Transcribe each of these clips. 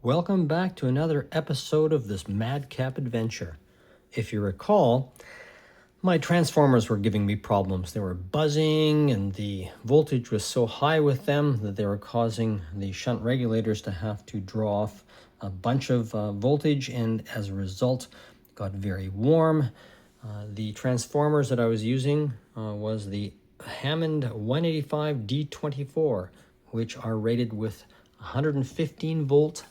Welcome back to another episode of this MadCap adventure. If you recall, my transformers were giving me problems. They were buzzing and the voltage was so high with them that they were causing the shunt regulators to have to draw off a bunch of voltage, and as a result it got very warm. The transformers that I was using was the Hammond 185D24, which are rated with 115 volt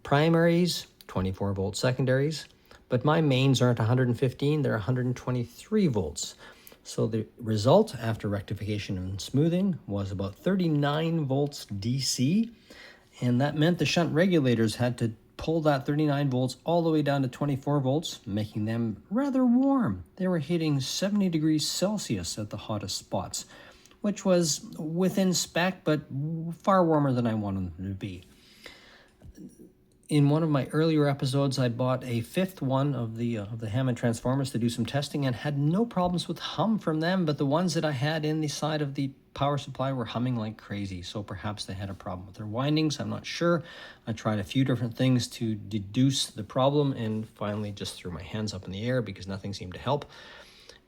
primaries, 24 volt secondaries, but my mains aren't 115, they're 123 volts. So the result after rectification and smoothing was about 39 volts DC, and that meant the shunt regulators had to pull that 39 volts all the way down to 24 volts, making them rather warm. They were hitting 70 degrees Celsius at the hottest spots, which was within spec, but far warmer than I wanted them to be. In one of my earlier episodes, I bought a fifth one of the Hammond transformers to do some testing and had no problems with hum from them, but the ones that I had in the side of the power supply were humming like crazy, so perhaps they had a problem with their windings. I'm not sure. I tried a few different things to deduce the problem and finally just threw my hands up in the air because nothing seemed to help.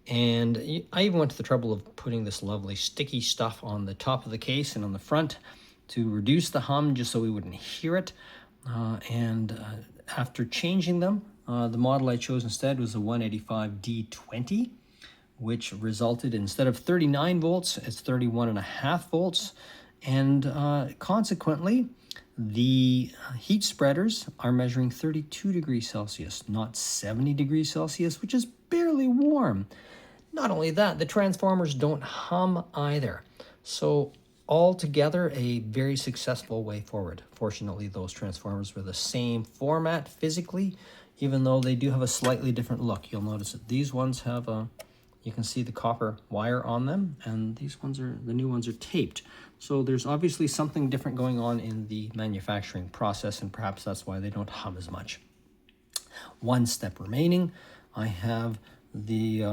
And I even went to the trouble of putting this lovely sticky stuff on the top of the case and on the front to reduce the hum just so we wouldn't hear it. After changing them, the model I chose instead was the 185D20, which resulted, instead of 39 volts, it's 31.5 volts. And consequently, the heat spreaders are measuring 32 degrees Celsius, not 70 degrees Celsius, which is barely warm. Not only that, the transformers don't hum either. So altogether, a very successful way forward. Fortunately, those transformers were the same format physically, even though they do have a slightly different look. You'll notice that these ones have you can see the copper wire on them, and the new ones are taped. So there's obviously something different going on in the manufacturing process, and perhaps that's why they don't hum as much. One step remaining. I have the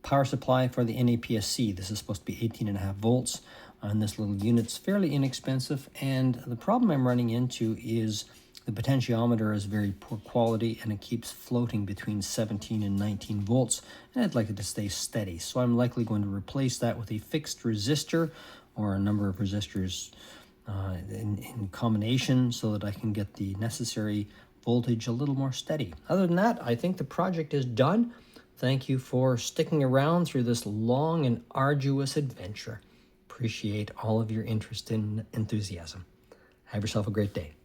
power supply for the NAPSC. This is supposed to be 18.5 volts. And this little unit's fairly inexpensive, and the problem I'm running into is the potentiometer is very poor quality and it keeps floating between 17 and 19 volts, and I'd like it to stay steady. So I'm likely going to replace that with a fixed resistor or a number of resistors in combination so that I can get the necessary voltage a little more steady. Other than that, I think the project is done. Thank you for sticking around through this long and arduous adventure. Appreciate all of your interest and enthusiasm. Have yourself a great day.